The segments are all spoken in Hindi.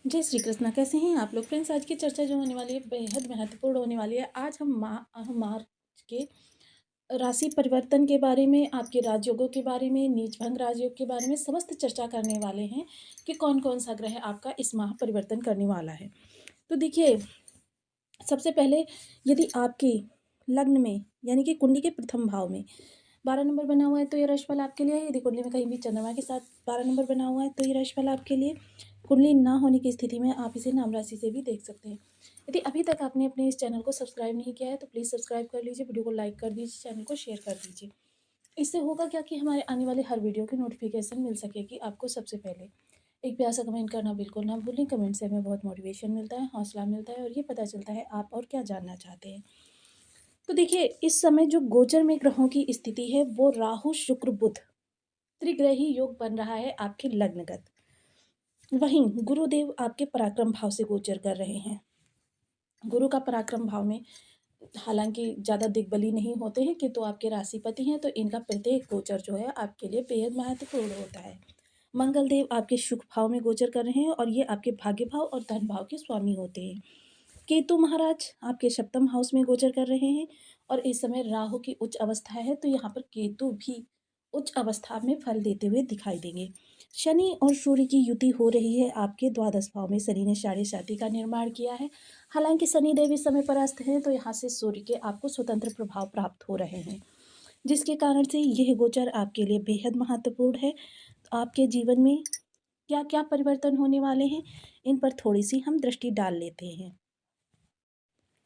जय श्री कृष्णा। कैसे हैं आप लोग फ्रेंड्स? आज की चर्चा जो होने वाली है बेहद महत्वपूर्ण होने वाली है। आज हम मार्च के राशि परिवर्तन के बारे में, आपके राजयोगों के बारे में, नीच भंग राजयोग के बारे में समस्त चर्चा करने वाले हैं कि कौन कौन सा ग्रह आपका इस माह परिवर्तन करने वाला है। तो देखिए, सबसे पहले यदि आपके लग्न में यानी कि कुंडली के प्रथम भाव में 12 नंबर बना हुआ है तो ये राशिफल आपके लिए है। यदि कुंडली में कहीं भी चंद्रमा के साथ 12 नंबर बना हुआ है तो ये राशिफल आपके लिए। कुंडली ना होने की स्थिति में आप इसे नाम राशि से भी देख सकते हैं। यदि अभी तक आपने अपने इस चैनल को सब्सक्राइब नहीं किया है तो प्लीज़ सब्सक्राइब कर लीजिए, वीडियो को लाइक कर दीजिए, चैनल को शेयर कर दीजिए। इससे होगा क्या कि हमारे आने वाले हर वीडियो की नोटिफिकेशन मिल सकेगी आपको सबसे पहले। एक प्यार सा कमेंट करना बिल्कुल ना भूलें। कमेंट से हमें बहुत मोटिवेशन मिलता है, हौसला मिलता है और ये पता चलता है आप और क्या जानना चाहते हैं। तो देखिए, इस समय जो गोचर में ग्रहों की स्थिति है वो राहु शुक्र बुध त्रिग्रही योग बन रहा है आपके लग्नगत। वहीं गुरुदेव आपके पराक्रम भाव से गोचर कर रहे हैं। गुरु का पराक्रम भाव में हालांकि ज़्यादा दिग्बली नहीं होते हैं किंतु आपके राशिपति हैं, तो इनका प्रत्येक गोचर जो है आपके लिए बेहद महत्वपूर्ण होता है। मंगल देव आपके सुख भाव में गोचर कर रहे हैं और ये आपके भाग्य भाव और धन भाव के स्वामी होते हैं। केतु महाराज आपके सप्तम हाउस में गोचर कर रहे हैं और इस समय राहु की उच्च अवस्था है, तो यहाँ पर केतु भी उच्च अवस्था में फल देते हुए दिखाई देंगे। शनि और सूर्य की युति हो रही है आपके द्वादश भाव में। शनि ने साढ़े साथी का निर्माण किया है। हालांकि शनि देव इस समय परास्त हैं, तो यहाँ से सूर्य के आपको स्वतंत्र प्रभाव प्राप्त हो रहे हैं, जिसके कारण से यह गोचर आपके लिए बेहद महत्वपूर्ण है। तो आपके जीवन में क्या क्या परिवर्तन होने वाले हैं, इन पर थोड़ी सी हम दृष्टि डाल लेते हैं।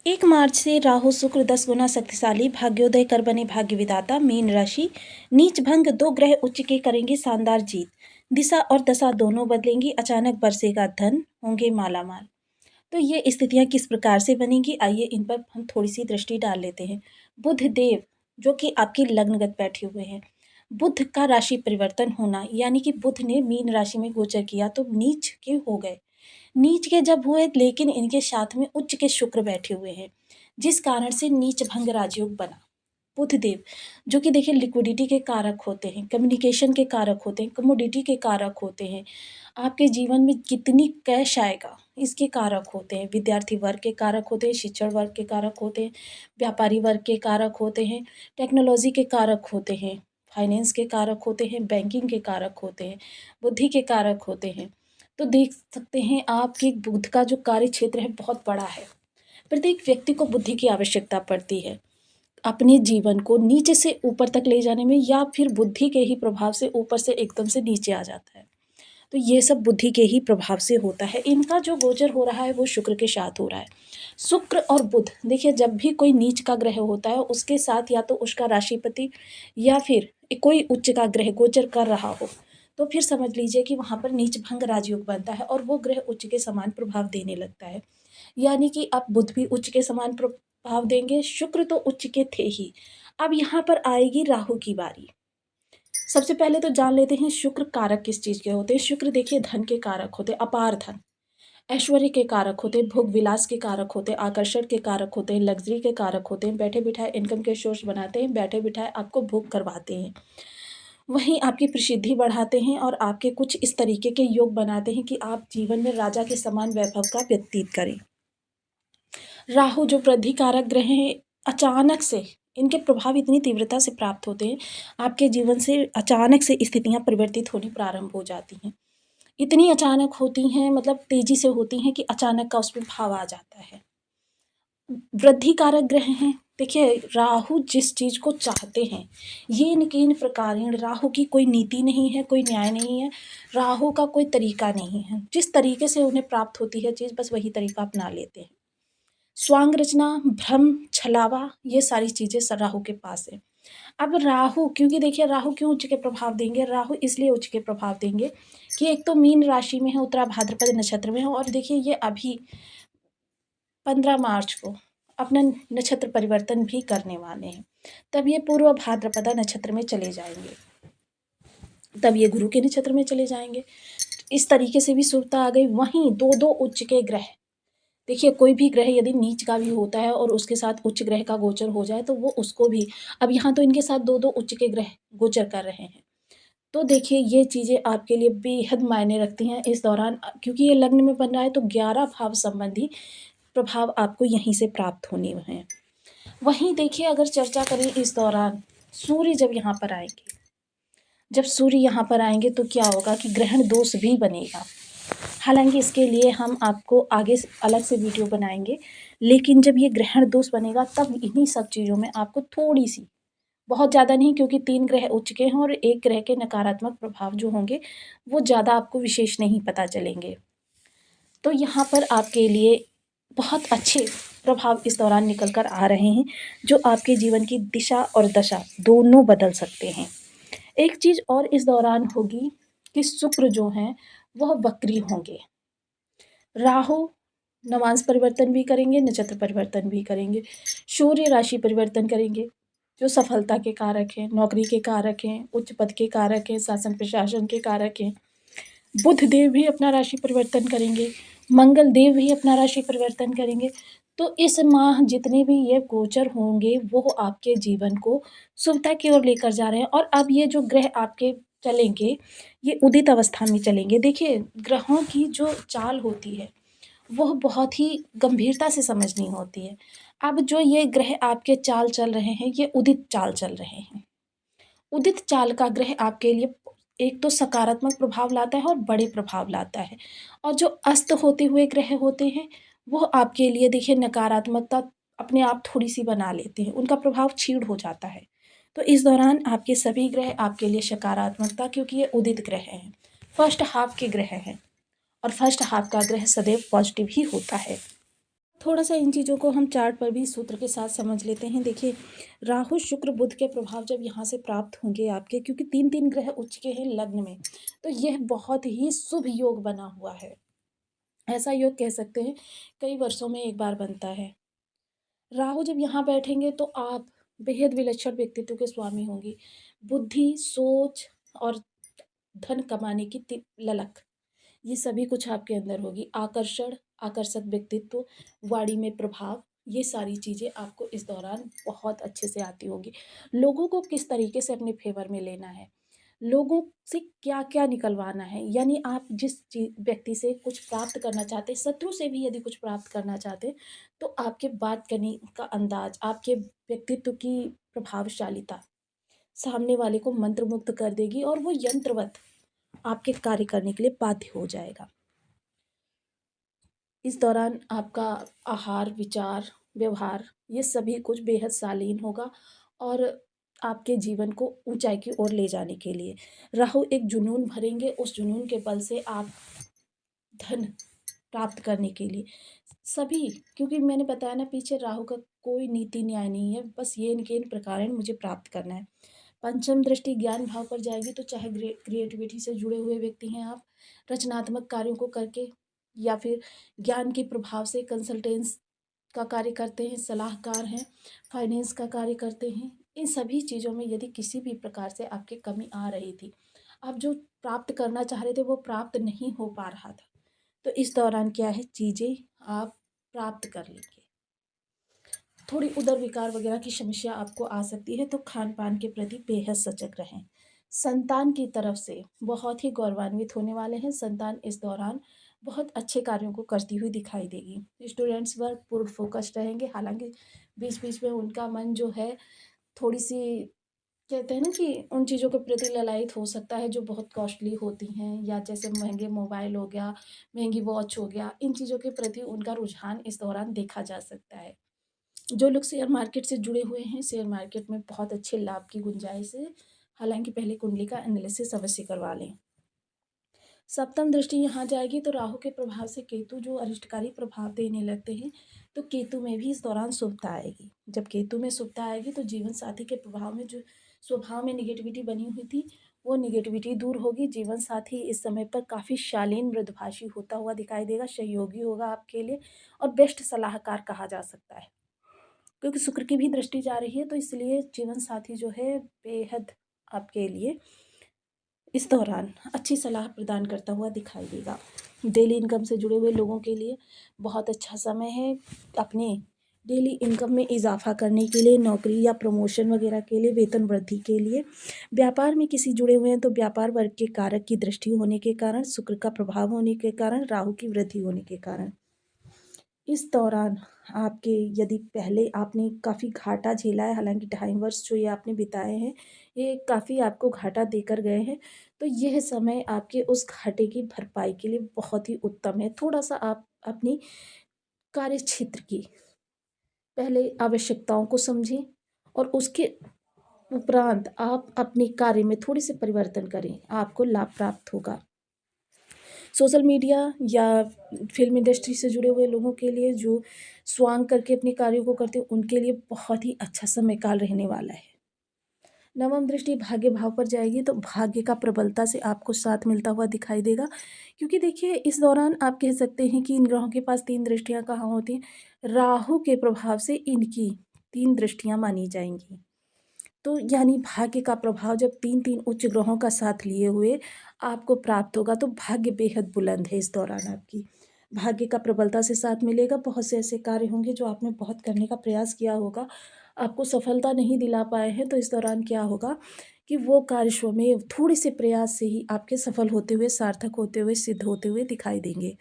1 मार्च से राहु शुक्र 10 गुना शक्तिशाली भाग्योदय कर बने भाग्य विधाता मीन राशि। नीच भंग 2 ग्रह उच्च के करेंगे शानदार जीत। दिशा और दशा दोनों बदलेंगी। अचानक बरसेगा धन, होंगे मालामाल। तो ये स्थितियां किस प्रकार से बनेंगी, आइए इन पर हम थोड़ी सी दृष्टि डाल लेते हैं। बुध देव जो कि आपकी लग्नगत बैठे हुए हैं, बुध का राशि परिवर्तन होना यानी कि बुध ने मीन राशि में गोचर किया तो नीच के हो गए। नीच के जब हुए लेकिन इनके साथ में उच्च के शुक्र बैठे हुए हैं, जिस कारण से नीच भंग राजयोग बना। बुध देव जो कि देखिए लिक्विडिटी के कारक होते हैं, कम्युनिकेशन के कारक होते हैं, कमोडिटी के कारक होते हैं, आपके जीवन में कितनी कैश आएगा इसके कारक होते हैं, विद्यार्थी वर्ग के कारक होते हैं, शिक्षण वर्ग के कारक होते हैं, व्यापारी वर्ग के कारक होते हैं, टेक्नोलॉजी के कारक होते हैं, फाइनेंस के कारक होते हैं, बैंकिंग के कारक होते हैं, बुद्धि के कारक होते हैं। तो देख सकते हैं आपके बुध का जो कार्य क्षेत्र है बहुत बड़ा है। प्रत्येक व्यक्ति को बुद्धि की आवश्यकता पड़ती है अपने जीवन को नीचे से ऊपर तक ले जाने में, या फिर बुद्धि के ही प्रभाव से ऊपर से एकदम से नीचे आ जाता है। तो ये सब बुद्धि के ही प्रभाव से होता है। इनका जो गोचर हो रहा है वो शुक्र के साथ हो रहा है। शुक्र और बुध देखिए, जब भी कोई नीच का ग्रह होता है उसके साथ या तो उसका राशिपति या फिर कोई उच्च का ग्रह गोचर कर रहा हो, तो फिर समझ लीजिए कि वहाँ पर नीच भंग राजयोग बनता है और वो ग्रह उच्च के समान प्रभाव देने लगता है। यानी कि अब बुध भी उच्च के समान प्रभाव देंगे, शुक्र तो उच्च के थे ही। अब यहाँ पर आएगी राहु की बारी। सबसे पहले तो जान लेते हैं शुक्र कारक किस चीज़ के होते हैं। शुक्र देखिए धन के कारक होते हैं, अपार धन, ऐश्वर्य के कारक होते हैं, भोग विलास के कारक होते हैं, आकर्षण के कारक होते हैं, लग्जरी के कारक होते हैं, बैठे बिठाए इनकम के सोर्स बनाते हैं, बैठे बिठाए आपको भोग करवाते हैं। वहीं आपकी प्रसिद्धि बढ़ाते हैं और आपके कुछ इस तरीके के योग बनाते हैं कि आप जीवन में राजा के समान वैभव का व्यतीत करें। राहु जो वृद्धि कारक ग्रह हैं, अचानक से इनके प्रभाव इतनी तीव्रता से प्राप्त होते हैं, आपके जीवन से अचानक से स्थितियां परिवर्तित होनी प्रारंभ हो जाती हैं। इतनी अचानक होती हैं, मतलब तेजी से होती हैं कि अचानक का उसमें भाव आ जाता है। वृद्धि कारक ग्रह हैं। देखिए, राहु जिस चीज़ को चाहते हैं ये निकीन प्रकारेण, राहु की कोई नीति नहीं है, कोई न्याय नहीं है, राहु का कोई तरीका नहीं है। जिस तरीके से उन्हें प्राप्त होती है चीज़ बस वही तरीका अपना लेते हैं। स्वांग रचना, भ्रम, छलावा, ये सारी चीज़ें राहु के पास है। अब राहु, क्योंकि देखिए राहु क्यों उच्च के प्रभाव देंगे, राहु इसलिए उच्च के प्रभाव देंगे कि एक तो मीन राशि में है, उत्तरा भाद्रपद नक्षत्र में है, और देखिए ये अभी 15 मार्च को अपना नक्षत्र परिवर्तन भी करने वाले हैं। तब ये पूर्व भाद्रपदा नक्षत्र में चले जाएंगे, तब ये गुरु के नक्षत्र में चले जाएंगे। इस तरीके से भी शुभता आ गई। वहीं दो दो उच्च के ग्रह, देखिए कोई भी ग्रह यदि नीच का भी होता है और उसके साथ उच्च ग्रह का गोचर हो जाए तो वो उसको भी, अब यहाँ तो इनके साथ दो दो उच्च के ग्रह गोचर कर रहे हैं, तो देखिए ये चीज़ें आपके लिए बेहद मायने रखती हैं इस दौरान, क्योंकि ये लग्न में बन रहा है तो 11 भाव संबंधी प्रभाव आपको यहीं से प्राप्त होने हैं। वहीं देखिए अगर चर्चा करें इस दौरान सूर्य जब यहाँ पर आएँगे, जब सूर्य यहाँ पर आएँगे तो क्या होगा कि ग्रहण दोष भी बनेगा। हालाँकि इसके लिए हम आपको आगे अलग से वीडियो बनाएँगे, लेकिन जब ये ग्रहण दोष बनेगा तब इन्हीं सब चीज़ों में आपको थोड़ी-सी, बहुत ज़्यादा नहीं, क्योंकि 3 ग्रह उच्च के हैं और 1 ग्रह के नकारात्मक प्रभाव जो होंगे, वो ज़्यादा आपको विशेष नहीं पता चलेंगे। तो यहाँ पर आपके लिए बहुत अच्छे प्रभाव इस दौरान निकल कर आ रहे हैं, जो आपके जीवन की दिशा और दशा दोनों बदल सकते हैं। एक चीज़ और इस दौरान होगी कि शुक्र जो हैं, वह वक्री होंगे। राहु नवांश परिवर्तन भी करेंगे, नक्षत्र परिवर्तन भी करेंगे, सूर्य राशि परिवर्तन करेंगे, जो सफलता के कारक हैं, नौकरी के कारक हैं, उच्च पद के कारक हैं, शासन प्रशासन के कारक हैं। बुध देव भी अपना राशि परिवर्तन करेंगे, मंगल देव भी अपना राशि परिवर्तन करेंगे। तो इस माह जितने भी ये गोचर होंगे वो आपके जीवन को शुभता की ओर लेकर जा रहे हैं। और अब ये जो ग्रह आपके चलेंगे, ये उदित अवस्था में चलेंगे। देखिए ग्रहों की जो चाल होती है वह बहुत ही गंभीरता से समझनी होती है। अब जो ये ग्रह आपके चाल चल रहे हैं, ये उदित चाल चल रहे हैं। उदित चाल का ग्रह आपके लिए एक तो सकारात्मक प्रभाव लाता है और बड़े प्रभाव लाता है, और जो अस्त होते हुए ग्रह होते हैं वो आपके लिए देखिए नकारात्मकता अपने आप थोड़ी सी बना लेते हैं, उनका प्रभाव क्षीण हो जाता है। तो इस दौरान आपके सभी ग्रह आपके लिए सकारात्मकता, क्योंकि ये उदित ग्रह हैं, फर्स्ट हाफ के ग्रह हैं, और फर्स्ट हाफ का ग्रह सदैव पॉजिटिव ही होता है। थोड़ा सा इन चीज़ों को हम चार्ट पर भी सूत्र के साथ समझ लेते हैं। देखिए राहु शुक्र बुध के प्रभाव जब यहाँ से प्राप्त होंगे आपके, क्योंकि 3-3 ग्रह उच्च के हैं लग्न में, तो यह बहुत ही शुभ योग बना हुआ है। ऐसा योग कह सकते हैं कई वर्षों में एक बार बनता है। राहु जब यहाँ बैठेंगे तो आप बेहद विलक्षण व्यक्तित्व के स्वामी होंगी। बुद्धि, सोच और धन कमाने की ललक, ये सभी कुछ आपके अंदर होगी। आकर्षण, आकर्षक व्यक्तित्व, वाणी में प्रभाव, ये सारी चीज़ें आपको इस दौरान बहुत अच्छे से आती होंगी। लोगों को किस तरीके से अपने फेवर में लेना है, लोगों से क्या क्या निकलवाना है, यानी आप जिस व्यक्ति से कुछ प्राप्त करना चाहते हैं, शत्रु से भी यदि कुछ प्राप्त करना चाहते हैं, तो आपके बात करने का अंदाज, आपके व्यक्तित्व की प्रभावशालीता सामने वाले को मंत्रमुग्ध कर देगी और वो यंत्रवत आपके कार्य करने के लिए बाध्य हो जाएगा। इस दौरान आपका आहार, विचार, व्यवहार, ये सभी कुछ बेहद शालीन होगा और आपके जीवन को ऊंचाई की ओर ले जाने के लिए राहु एक जुनून भरेंगे। उस जुनून के बल से आप धन प्राप्त करने के लिए सभी, क्योंकि मैंने बताया ना पीछे, राहु का कोई नीति न्याय नहीं है, बस ये इनके इन प्रकार मुझे प्राप्त करना है। पंचम दृष्टि ज्ञान भाव पर जाएगी, तो चाहे क्रिएटिविटी से जुड़े हुए व्यक्ति हैं आप, रचनात्मक कार्यों को करके, या फिर ज्ञान के प्रभाव से कंसल्टेंस का कार्य करते हैं, सलाहकार हैं, फाइनेंस का कार्य करते हैं, इन सभी चीज़ों में यदि किसी भी प्रकार से आपकी कमी आ रही थी, आप जो प्राप्त करना चाह रहे थे वो प्राप्त नहीं हो पा रहा था, तो इस दौरान क्या है, चीज़ें आप प्राप्त कर लेंगे। थोड़ी उदर विकार वगैरह की समस्या आपको आ सकती है, तो खान पान के प्रति बेहद सजग रहें। संतान की तरफ से बहुत ही गौरवान्वित होने वाले हैं। संतान इस दौरान बहुत अच्छे कार्यों को करती हुई दिखाई देगी। स्टूडेंट्स वर्क पूर्ण फोकस्ड रहेंगे, हालांकि बीच बीच में उनका मन जो है थोड़ी सी, कहते हैं ना कि उन चीज़ों के प्रति ललायत हो सकता है जो बहुत कॉस्टली होती हैं, या जैसे महंगे मोबाइल हो गया, महंगी वॉच हो गया, इन चीज़ों के प्रति उनका रुझान इस दौरान देखा जा सकता है। जो लोग शेयर मार्केट से जुड़े हुए हैं, शेयर मार्केट में बहुत अच्छे लाभ की गुंजाइश है, हालांकि पहले कुंडली का एनालिसिस अवश्य करवा लें। सप्तम दृष्टि यहाँ जाएगी तो राहु के प्रभाव से केतु जो अरिष्टकारी प्रभाव देने लगते हैं, तो केतु में भी इस दौरान शुभता आएगी। जब केतु में शुभता आएगी तो जीवन साथी के प्रभाव में जो स्वभाव में निगेटिविटी बनी हुई थी, वो निगेटिविटी दूर होगी। जीवन साथी इस समय पर काफ़ी शालीन मृदुभाषी होता हुआ दिखाई देगा, सहयोगी होगा आपके लिए, और बेस्ट सलाहकार कहा जा सकता है, क्योंकि शुक्र की भी दृष्टि जा रही है, तो इसलिए जीवन साथी जो है बेहद आपके लिए इस दौरान अच्छी सलाह प्रदान करता हुआ दिखाई देगा। डेली इनकम से जुड़े हुए लोगों के लिए बहुत अच्छा समय है। अपने डेली इनकम में इजाफा करने के लिए, नौकरी या प्रमोशन वगैरह के लिए, वेतन वृद्धि के लिए। व्यापार में किसी जुड़े हुए हैं तो व्यापार वर्ग के कारक की दृष्टि होने के कारण, शुक्र का प्रभाव होने के कारण, राहु की वृद्धि होने के कारण इस दौरान आपके, यदि पहले आपने काफ़ी घाटा झेला है, हालांकि 2.5 वर्ष जो ये आपने बिताए हैं ये काफ़ी आपको घाटा देकर गए हैं, तो यह समय आपके उस घाटे की भरपाई के लिए बहुत ही उत्तम है। थोड़ा सा आप अपनी कार्य क्षेत्र की पहले आवश्यकताओं को समझें और उसके उपरांत आप अपने कार्य में थोड़ी सी परिवर्तन करें, आपको लाभ प्राप्त होगा। सोशल मीडिया या फ़िल्म इंडस्ट्री से जुड़े हुए लोगों के लिए, जो स्वांग करके अपने कार्यों को करते हैं, उनके लिए बहुत ही अच्छा समय काल रहने वाला है। नवम दृष्टि भाग्य भाव पर जाएगी तो भाग्य का प्रबलता से आपको साथ मिलता हुआ दिखाई देगा, क्योंकि देखिए इस दौरान आप कह सकते हैं कि इन ग्रहों के पास 3 दृष्टियाँ कहाँ होती हैं, राहु के प्रभाव से इनकी 3 दृष्टियाँ मानी जाएंगी। तो यानी भाग्य का प्रभाव जब 3-3 उच्च ग्रहों का साथ लिए हुए आपको प्राप्त होगा, तो भाग्य बेहद बुलंद है इस दौरान आपकी। भाग्य का प्रबलता से साथ मिलेगा, बहुत से ऐसे कार्य होंगे जो आपने बहुत करने का प्रयास किया होगा, आपको सफलता नहीं दिला पाए हैं, तो इस दौरान क्या होगा कि वो कार्य स्वमेव थोड़े से प्रयास से ही आपके सफल होते हुए, सार्थक होते हुए, सिद्ध होते हुए दिखाई देंगे।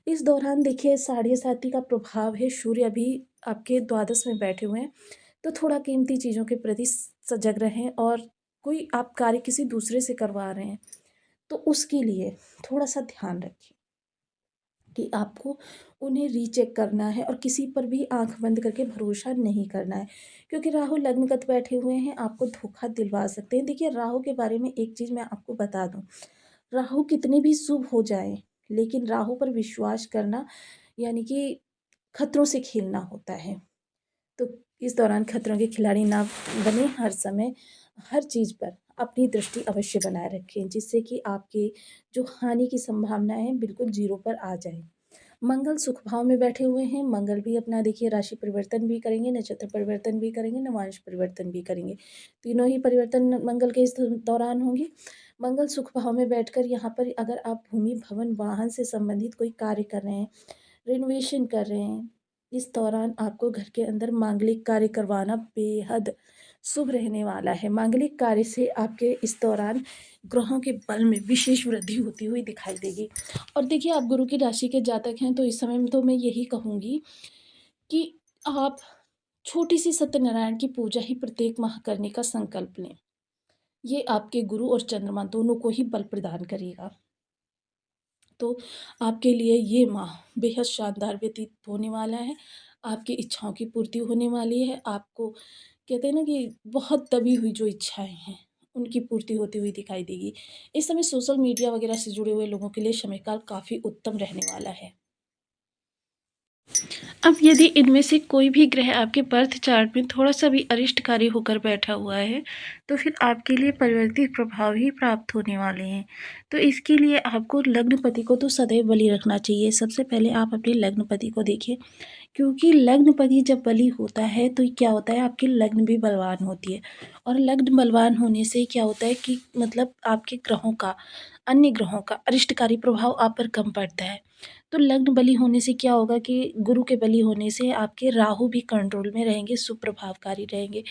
इस दौरान देखिए साढ़े साथी का प्रभाव है, सूर्य अभी आपके द्वादश में बैठे हुए हैं, तो थोड़ा कीमती चीज़ों के प्रति सजग रहें, और कोई आप कार्य किसी दूसरे से करवा रहे हैं तो उसके लिए थोड़ा सा ध्यान रखें कि आपको उन्हें रीचेक करना है और किसी पर भी आंख बंद करके भरोसा नहीं करना है, क्योंकि राहु लग्नगत बैठे हुए हैं, आपको धोखा दिलवा सकते हैं। देखिए राहु के बारे में एक चीज़ मैं आपको बता दूं, राहु कितने भी शुभ हो जाए, लेकिन राहु पर विश्वास करना यानी कि खतरों से खेलना होता है। तो इस दौरान खतरों के खिलाड़ी ना बने, हर समय हर चीज़ पर अपनी दृष्टि अवश्य बनाए रखें, जिससे कि आपके जो हानि की संभावनाएं हैं बिल्कुल जीरो पर आ जाए। मंगल सुख भाव में बैठे हुए हैं, मंगल भी अपना देखिए राशि परिवर्तन भी करेंगे, नक्षत्र परिवर्तन भी करेंगे, नवांश परिवर्तन भी करेंगे। तीनों ही परिवर्तन मंगल के इस दौरान होंगे। मंगल सुख भाव में बैठकर यहाँ पर अगर आप भूमि भवन वाहन से संबंधित कोई कार्य कर रहे हैं, रिनोवेशन कर रहे हैं, इस दौरान आपको घर के अंदर मांगलिक कार्य करवाना बेहद शुभ रहने वाला है। मांगलिक कार्य से आपके इस दौरान ग्रहों के बल में विशेष वृद्धि होती हुई दिखाई देगी। और देखिए आप गुरु की राशि के जातक हैं, तो इस समय में तो मैं यही कहूँगी कि आप छोटी सी सत्यनारायण की पूजा ही प्रत्येक माह करने का संकल्प लें। ये आपके गुरु और चंद्रमा दोनों को ही बल प्रदान करेगा। तो आपके लिए ये माह बेहद शानदार व्यतीत होने वाला है। आपकी इच्छाओं की पूर्ति होने वाली है। आपको कहते हैं ना कि बहुत दबी हुई जो इच्छाएँ हैं, उनकी पूर्ति होती हुई दिखाई देगी। इस समय सोशल मीडिया वगैरह से जुड़े हुए लोगों के लिए समय काल काफ़ी उत्तम रहने वाला है। अब यदि इनमें से कोई भी ग्रह आपके बर्थ चार्ट में थोड़ा-सा भी अरिष्टकारी होकर बैठा हुआ है, तो फिर आपके लिए परिवर्तित प्रभाव ही प्राप्त होने वाले हैं। तो इसके लिए आपको लग्नपति को तो सदैव बलि रखना चाहिए। सबसे पहले आप अपने लग्नपति को देखिए, क्योंकि लग्नपति जब बली होता है तो क्या होता है, आपकी लग्न भी बलवान होती है, और लग्न बलवान होने से क्या होता है कि मतलब आपके ग्रहों का, अन्य ग्रहों का अरिष्टकारी प्रभाव आप पर कम पड़ता है। तो लग्न बली होने से क्या होगा कि गुरु के बली होने से आपके राहु भी कंट्रोल में रहेंगे, सुप्रभावकारी रहेंगे।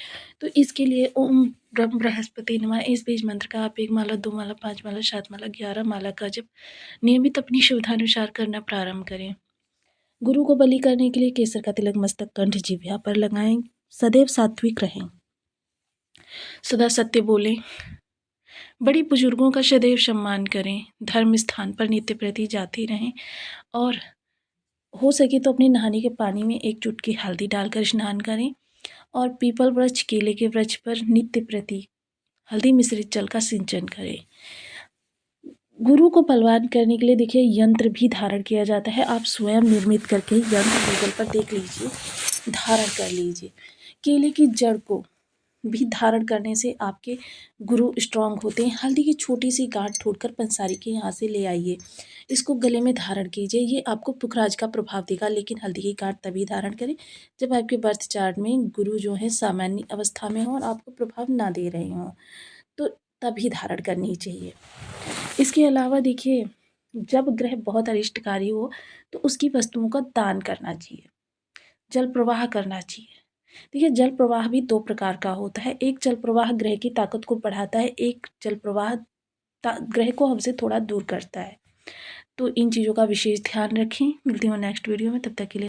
तो इसके लिए ओम ब्रह्म बृहस्पति नमः इस बीज मंत्र का आप 1 माला, 2 माला, 5 माला, 7 माला, 11 माला का जप नियमित अपनी सुविधानुसार करना प्रारंभ करें। गुरु को बलि करने के लिए केसर का तिलक मस्तक, कंठ, जिह्वा पर लगाएं। सदैव सात्विक रहें, सदा सत्य बोलें, बड़ी बुजुर्गों का सदैव सम्मान करें, धर्म स्थान पर नित्य प्रति जाते रहें, और हो सके तो अपने नहाने के पानी में 1 चुटकी हल्दी डालकर स्नान करें, और पीपल वृक्ष, केले के वृक्ष पर नित्य प्रति हल्दी मिश्रित जल का सिंचन करें। गुरु को बलवान करने के लिए देखिए यंत्र भी धारण किया जाता है। आप स्वयं निर्मित करके यंत्र गूगल पर देख लीजिए, धारण कर लीजिए। केले की जड़ को भी धारण करने से आपके गुरु स्ट्रांग होते हैं। हल्दी की छोटी सी गांठ ढूंढकर पंसारी के यहाँ से ले आइए, इसको गले में धारण कीजिए। ये आपको पुखराज का प्रभाव देगा, लेकिन हल्दी की गांठ तभी धारण करें जब आपके बर्थ चार्ट में गुरु जो है सामान्य अवस्था में हो और आपको प्रभाव ना दे रहे हों, तो तभी धारण करनी चाहिए। इसके अलावा देखिए, जब ग्रह बहुत अरिष्टकारी हो तो उसकी वस्तुओं का दान करना चाहिए। जल प्रवाह करना चाहिए। देखिए जल प्रवाह भी 2 प्रकार का होता है। एक जल प्रवाह ग्रह की ताकत को बढ़ाता है, एक जल प्रवाह ग्रह को हमसे थोड़ा दूर करता है। तो इन चीज़ों का विशेष ध्यान रखें। मिलती हूँ नेक्स्ट वीडियो में, तब तक के लिए।